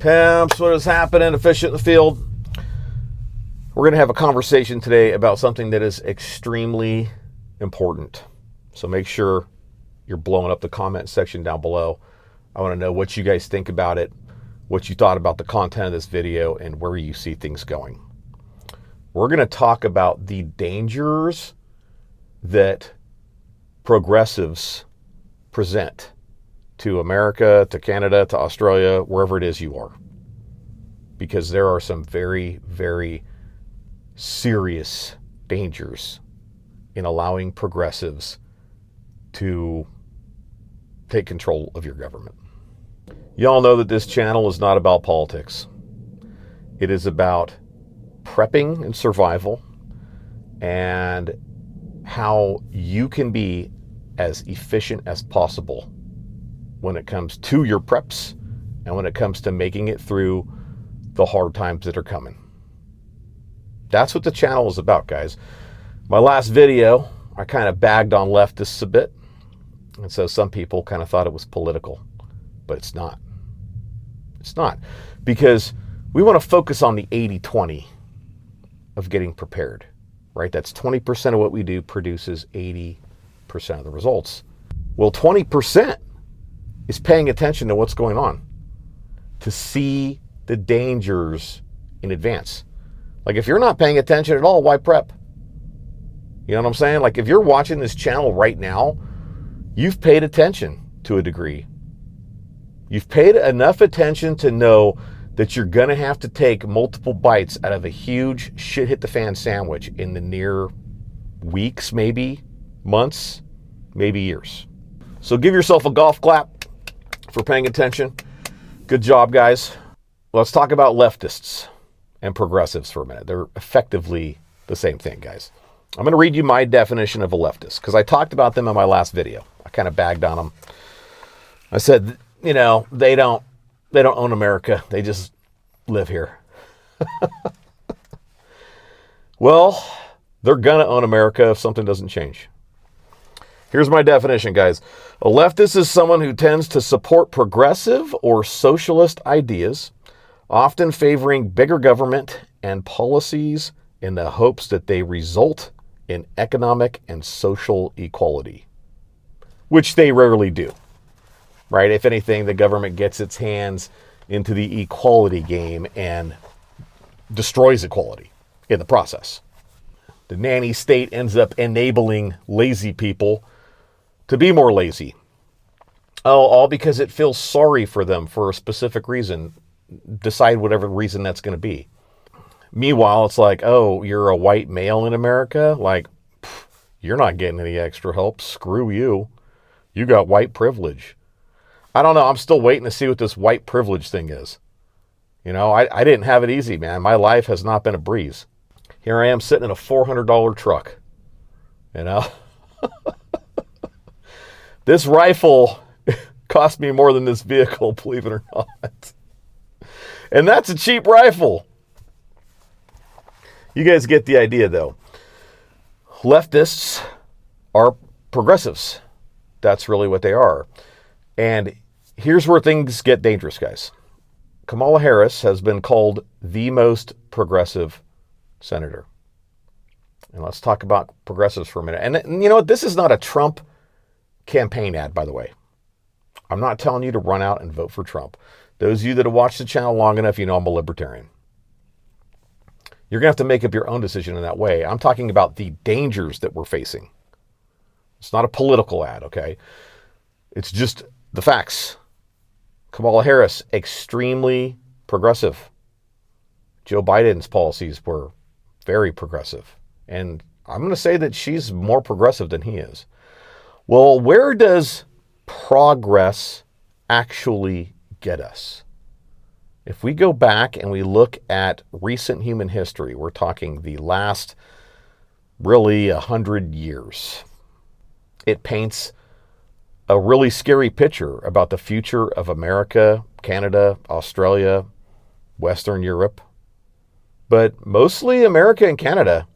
Pimps, what is happening? Efficient in the field. We're going to have a conversation today about something that is extremely important. So make sure you're blowing up the comment section down below. I want to know what you guys think about it, what you thought about the content of this video, and where you see things going. We're going to talk about the dangers that progressives present to America, to Canada, to Australia, wherever it is you are. Because there are some very, very serious dangers in allowing progressives to take control of your government. Y'all know that this channel is not about politics. It is about prepping and survival and how you can be as efficient as possible when it comes to your preps and when it comes to making it through the hard times that are coming. That's what the channel is about, guys. My last video, I kind of bagged on leftists a bit. And so some people kind of thought it was political, but it's not. It's not, because we want to focus on the 80-20 of getting prepared, right? That's 20% of what we do produces 80% of the results. Well, 20% is paying attention to what's going on, to see the dangers in advance. Like, if you're not paying attention at all, why prep? You know what I'm saying? Like, if you're watching this channel right now, you've paid attention to a degree. You've paid enough attention to know that you're going to have to take multiple bites out of a huge shit hit the fan sandwich in the near weeks, maybe months, maybe years. So give yourself a golf clap for paying attention. Good job, guys. Let's talk about leftists and progressives for a minute. They're effectively the same thing, guys. I'm going to read you my definition of a leftist because I talked about them in my last video. I kind of bagged on them. I said, you know, they don't own America. They just live here. Well, they're going to own America if something doesn't change. Here's my definition, guys. A leftist is someone who tends to support progressive or socialist ideas, often favoring bigger government and policies in the hopes that they result in economic and social equality, which they rarely do, right? If anything, the government gets its hands into the equality game and destroys equality in the process. The nanny state ends up enabling lazy people to be more lazy. Oh, all because it feels sorry for them for a specific reason. Decide whatever reason that's going to be. Meanwhile, it's like, oh, you're a white male in America? Like, you're not getting any extra help. Screw you. You got white privilege. I don't know. I'm still waiting to see what this white privilege thing is. You know, I didn't have it easy, man. My life has not been a breeze. Here I am sitting in a $400 truck. You know? This rifle cost me more than this vehicle, believe it or not. And that's a cheap rifle. You guys get the idea, though. Leftists are progressives. That's really what they are. And here's where things get dangerous, guys. Kamala Harris has been called the most progressive senator. And let's talk about progressives for a minute. And you know what? This is not a Trump campaign ad, by the way. I'm not telling you to run out and vote for Trump. Those of you that have watched the channel long enough, you know I'm a libertarian. You're going to have to make up your own decision in that way. I'm talking about the dangers that we're facing. It's not a political ad, okay? It's just the facts. Kamala Harris, extremely progressive. Joe Biden's policies were very progressive. And I'm going to say that she's more progressive than he is. Well, where does progress actually get us? If we go back and we look at recent human history, we're talking the last really 100 years. It paints a really scary picture about the future of America, Canada, Australia, Western Europe, but mostly America and Canada,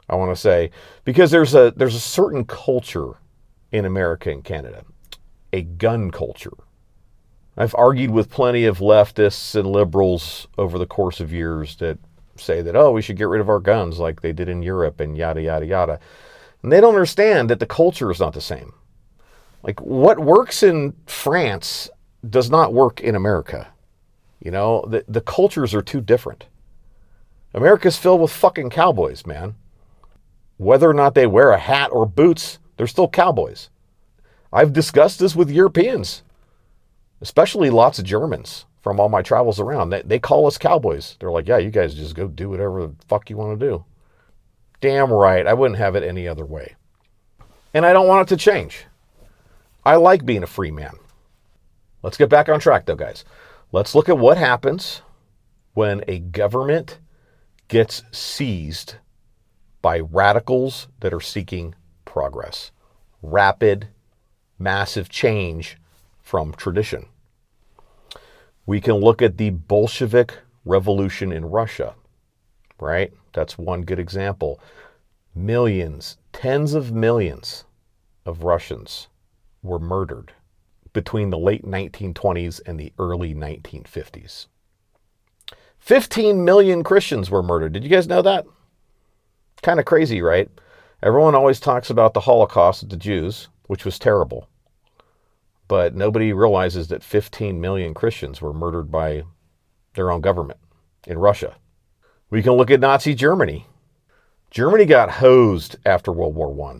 I want to say, because there's a certain culture in America and Canada, a gun culture, I've argued with plenty of leftists and liberals over the course of years that say that, oh, we should get rid of our guns like they did in Europe and yada, yada, yada. And they don't understand that the culture is not the same. Like, what works in France does not work in America. You know, the cultures are too different. America's filled with fucking cowboys, man. Whether or not they wear a hat or boots, they're still cowboys. I've discussed this with Europeans, especially lots of Germans from all my travels around. They call us cowboys. They're like, yeah, you guys just go do whatever the fuck you want to do. Damn right. I wouldn't have it any other way. And I don't want it to change. I like being a free man. Let's get back on track though, guys. Let's look at what happens when a government gets seized by radicals that are seeking progress. Rapid, massive change from tradition. We can look at the Bolshevik Revolution in Russia, right? That's one good example. Millions, tens of millions of Russians were murdered between the late 1920s and the early 1950s. 15 million Christians were murdered. Did you guys know that? Kind of crazy, right? Everyone always talks about the Holocaust of the Jews, which was terrible. But nobody realizes that 15 million Christians were murdered by their own government in Russia. We can look at Nazi Germany. Germany got hosed after World War I.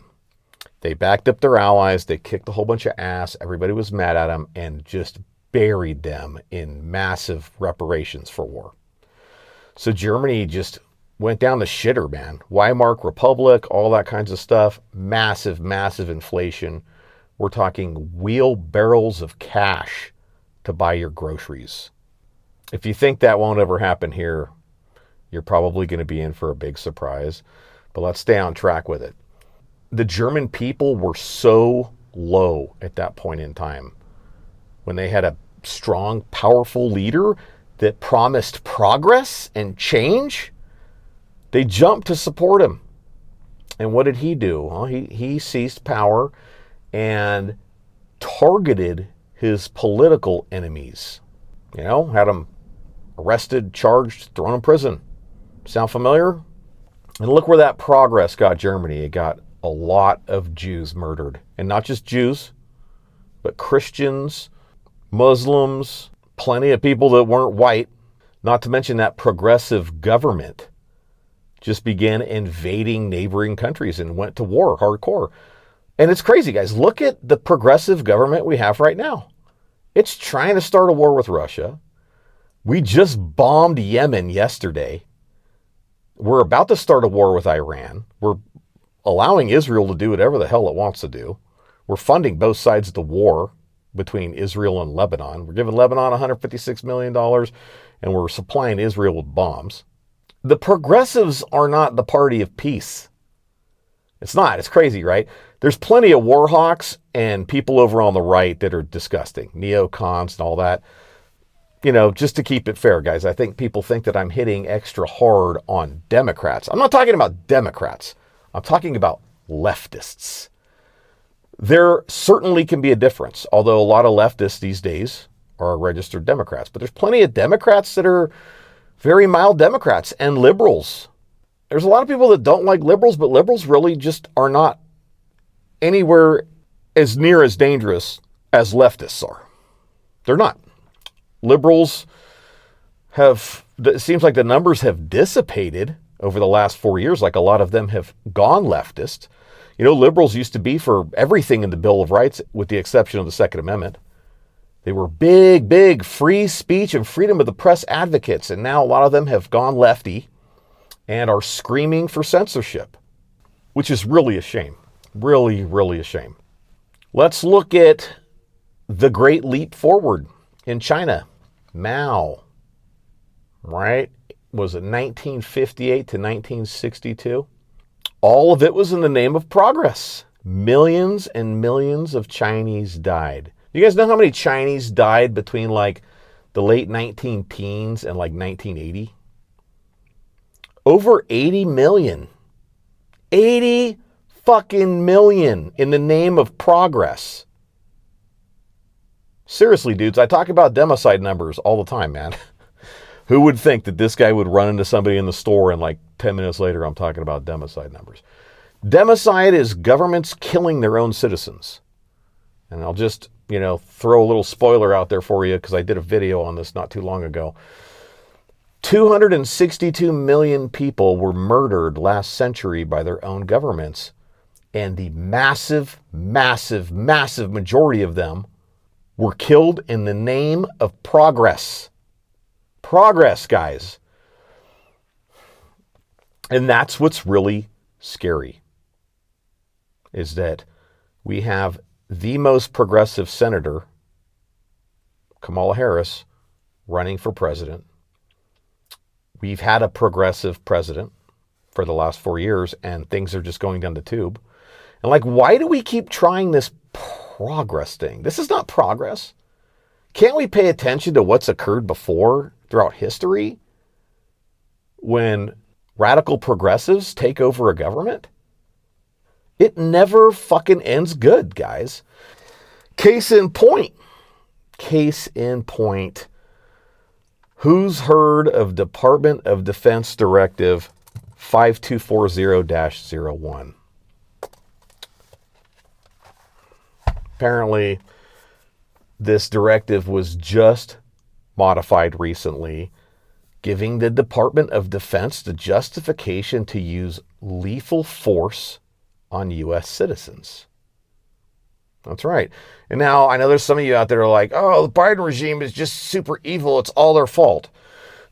They backed up their allies. They kicked a whole bunch of ass. Everybody was mad at them and just buried them in massive reparations for war. So Germany just went down the shitter, man. Weimar Republic, all that kinds of stuff. Massive, massive inflation. We're talking wheelbarrows of cash to buy your groceries. If you think that won't ever happen here, you're probably going to be in for a big surprise. But let's stay on track with it. The German people were so low at that point in time when they had a strong, powerful leader that promised progress and change. They jumped to support him. And what did he do? Well, he seized power and targeted his political enemies. You know, had them arrested, charged, thrown in prison. Sound familiar? And look where that progress got Germany. It got a lot of Jews murdered. And not just Jews, but Christians, Muslims, plenty of people that weren't white. Not to mention that progressive government just began invading neighboring countries and went to war hardcore. And it's crazy, guys. Look at the progressive government we have right now. It's trying to start a war with Russia. We just bombed Yemen yesterday. We're about to start a war with Iran. We're allowing Israel to do whatever the hell it wants to do. We're funding both sides of the war between Israel and Lebanon. We're giving Lebanon $156 million, and we're supplying Israel with bombs. The progressives are not the party of peace. It's not. It's crazy, right? There's plenty of war hawks and people over on the right that are disgusting. Neocons and all that. You know, just to keep it fair, guys, I think people think that I'm hitting extra hard on Democrats. I'm not talking about Democrats. I'm talking about leftists. There certainly can be a difference, although a lot of leftists these days are registered Democrats. But there's plenty of Democrats that are very mild Democrats and liberals. There's a lot of people that don't like liberals, but liberals really just are not anywhere as near as dangerous as leftists are. They're not. Liberals have, it seems like the numbers have dissipated over the last 4 years, like a lot of them have gone leftist. You know, liberals used to be for everything in the Bill of Rights, with the exception of the Second Amendment. They were big free speech and freedom of the press advocates, and now a lot of them have gone lefty and are screaming for censorship, which is really a shame. Really, really a shame. Let's look at the Great Leap Forward in China. Mao, right? Was it 1958 to 1962? All of it was in the name of progress. Millions and millions of Chinese died. You guys know how many Chinese died between like the late 19-teens and like 1980? Over 80 million. 80 fucking million in the name of progress. Seriously, dudes, I talk about Democide numbers all the time, man. Who would think that this guy would run into somebody in the store and like 10 minutes later I'm talking about Democide numbers? Democide is governments killing their own citizens. And I'll just, throw a little spoiler out there for you because I did a video on this not too long ago. 262 million people were murdered last century by their own governments. And the massive, massive, massive majority of them were killed in the name of progress. Progress, guys. And that's what's really scary, is that we have the most progressive senator, Kamala Harris, running for president. We've had a progressive president for the last 4 years, and things are just going down the tube. And why do we keep trying this progress thing? This is not progress. Can't we pay attention to what's occurred before throughout history when radical progressives take over a government? It never fucking ends good, guys. Case in point. Who's heard of Department of Defense Directive 5240-01? Apparently, this directive was just modified recently, giving the Department of Defense the justification to use lethal force on U.S. citizens. That's right. And now I know there's some of you out there who are like, oh, the Biden regime is just super evil. It's all their fault.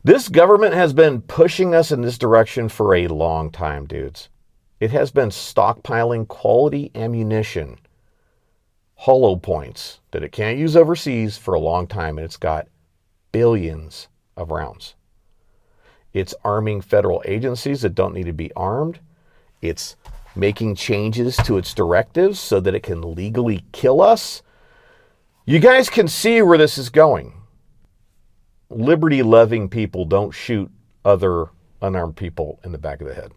This government has been pushing us in this direction for a long time, dudes. It has been stockpiling quality ammunition, hollow points that it can't use overseas for a long time, and it's got billions of rounds. It's arming federal agencies that don't need to be armed. It's making changes to its directives so that it can legally kill us. You guys can see where this is going. Liberty-loving people don't shoot other unarmed people in the back of the head.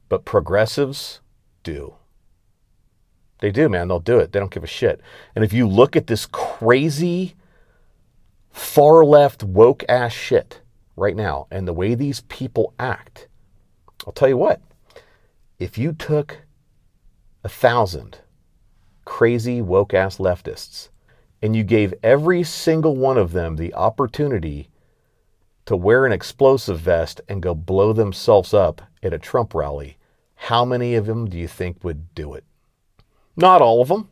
But progressives do. They do, man. They'll do it. They don't give a shit. And if you look at this crazy far-left woke-ass shit right now and the way these people act, I'll tell you what. If you took 1,000 crazy woke-ass leftists and you gave every single one of them the opportunity to wear an explosive vest and go blow themselves up at a Trump rally, how many of them do you think would do it? Not all of them,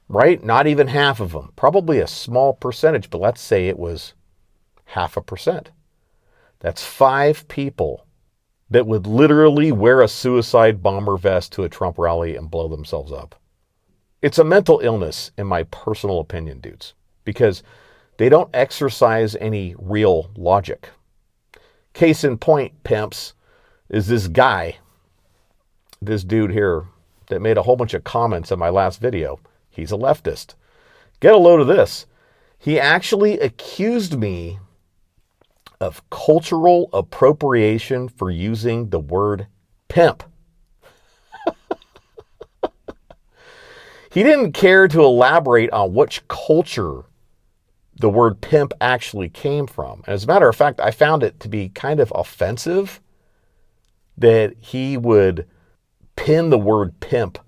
right? Not even half of them. Probably a small percentage, but let's say it was 0.5%. That's 5 people that would literally wear a suicide bomber vest to a Trump rally and blow themselves up. It's a mental illness, in my personal opinion, dudes, because they don't exercise any real logic. Case in point, pimps, is this guy, this dude here, that made a whole bunch of comments in my last video. He's a leftist. Get a load of this. He actually accused me of cultural appropriation for using the word pimp. He didn't care to elaborate on which culture the word pimp actually came from. And as a matter of fact, I found it to be kind of offensive that he would pin the word pimp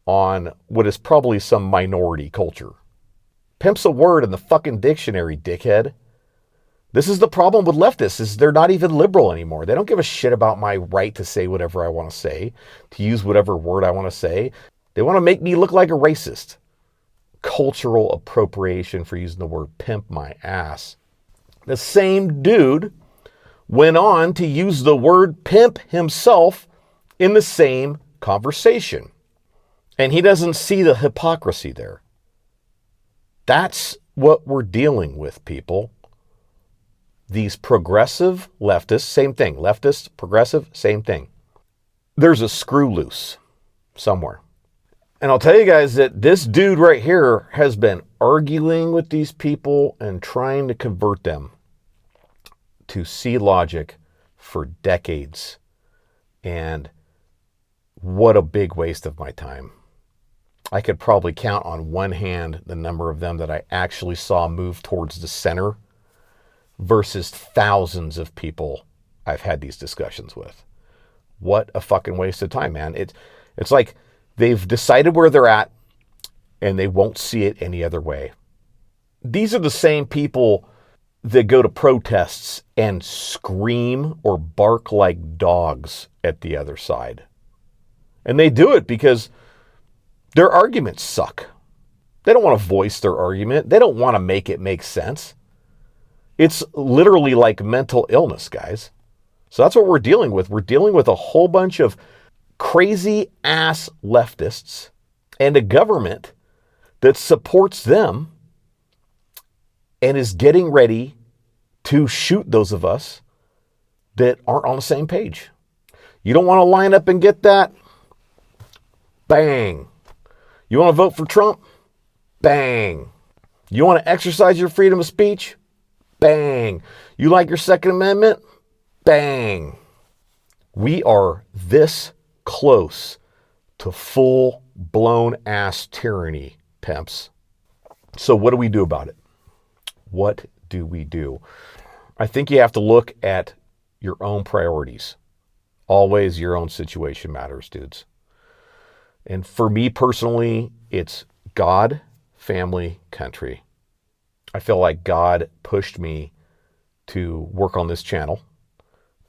on what is probably some minority culture. Pimp's a word in the fucking dictionary, dickhead. This is the problem with leftists, is they're not even liberal anymore. They don't give a shit about my right to say whatever I want to say, to use whatever word I want to say. They want to make me look like a racist. Cultural appropriation for using the word pimp, my ass. The same dude went on to use the word pimp himself in the same conversation. And he doesn't see the hypocrisy there. That's what we're dealing with, people. These progressive leftists, same thing. Leftist, progressive, same thing. There's a screw loose somewhere. And I'll tell you guys that this dude right here has been arguing with these people and trying to convert them to see logic for decades. And what a big waste of my time. I could probably count on one hand the number of them that I actually saw move towards the center versus thousands of people I've had these discussions with. What a fucking waste of time, man. It's like they've decided where they're at and they won't see it any other way. These are the same people that go to protests and scream or bark like dogs at the other side. And they do it because their arguments suck. They don't want to voice their argument. They don't want to make it make sense. It's literally like mental illness, guys. So that's what we're dealing with. We're dealing with a whole bunch of crazy ass leftists and a government that supports them and is getting ready to shoot those of us that aren't on the same page. You don't want to line up and get that? Bang. You want to vote for Trump? Bang. You want to exercise your freedom of speech? Bang. You like your Second Amendment? Bang. We are this close to full-blown ass tyranny, pimps. So what do we do about it? What do we do? I think you have to look at your own priorities. Always your own situation matters, dudes. And for me personally, it's God, family, country. I feel like God pushed me to work on this channel.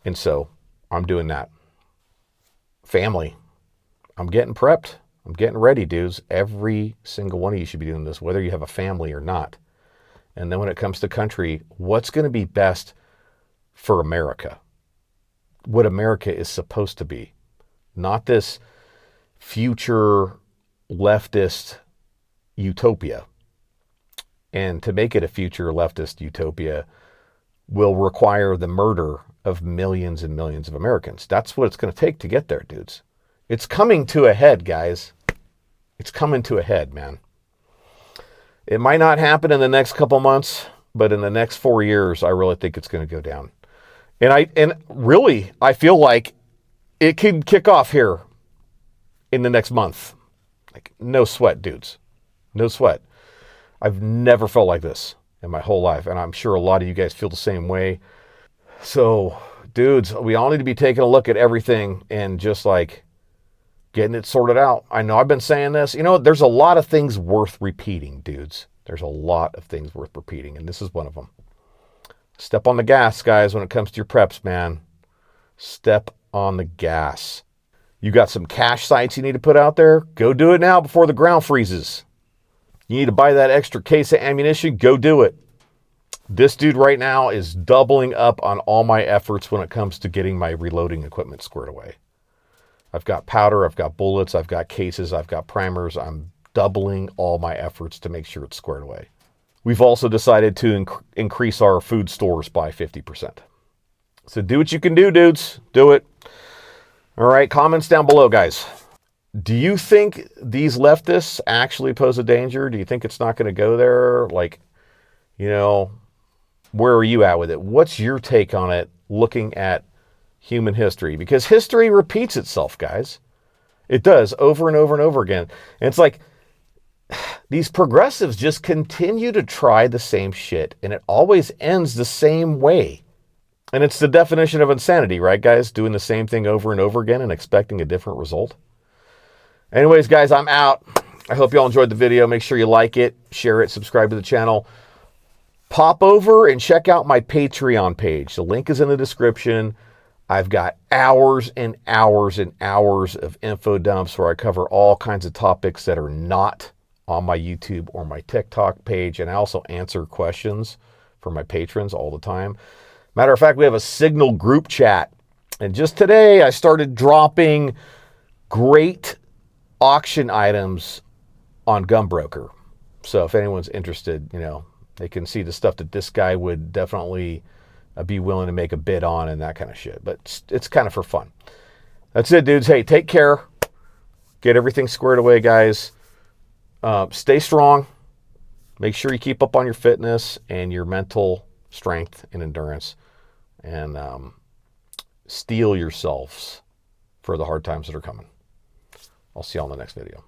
And so I'm doing that. Family. I'm getting prepped. I'm getting ready, dudes. Every single one of you should be doing this, whether you have a family or not. And then when it comes to country, what's going to be best for America? What America is supposed to be. Not this future leftist utopia. And to make it a future leftist utopia will require the murder of millions and millions of Americans. That's what it's going to take to get there, dudes. It's coming to a head, guys. It's coming to a head, man. It might not happen in the next couple months, but in the next 4 years, I really think it's going to go down. And really, I feel like it could kick off here in the next month. Like, no sweat, dudes. No sweat. I've never felt like this in my whole life, and I'm sure a lot of you guys feel the same way. So, dudes, we all need to be taking a look at everything and just like getting it sorted out. I know I've been saying this. You know, there's a lot of things worth repeating, dudes. There's a lot of things worth repeating, and this is one of them. Step on the gas, guys, when it comes to your preps, man. Step on the gas. You got some cash sites you need to put out there? Go do it now before the ground freezes. You need to buy that extra case of ammunition? Go do it. This dude right now is doubling up on all my efforts when it comes to getting my reloading equipment squared away. I've got powder, I've got bullets, I've got cases, I've got primers. I'm doubling all my efforts to make sure it's squared away. We've also decided to increase our food stores by 50%. So do what you can do, dudes. Do it. All right, comments down below, guys. Do you think these leftists actually pose a danger? Do you think it's not going to go there? Like, you know, where are you at with it? What's your take on it looking at human history? Because history repeats itself, guys. It does over and over and over again. And it's like these progressives just continue to try the same shit, and it always ends the same way. And it's the definition of insanity, right, guys? Doing the same thing over and over again and expecting a different result. Anyways, guys, I'm out. I hope you all enjoyed the video. Make sure you like it, share it, subscribe to the channel. Pop over and check out my Patreon page. The link is in the description. I've got hours and hours and hours of info dumps where I cover all kinds of topics that are not on my YouTube or my TikTok page. And I also answer questions for my patrons all the time. Matter of fact, we have a Signal group chat. And just today, I started dropping great auction items on Gunbroker. So if anyone's interested, you know, they can see the stuff that this guy would definitely be willing to make a bid on and that kind of shit. But it's kind of for fun. That's it, dudes. Hey, take care. Get everything squared away, guys. Stay strong. Make sure you keep up on your fitness and your mental strength and endurance. And steel yourselves for the hard times that are coming. I'll see you all in the next video.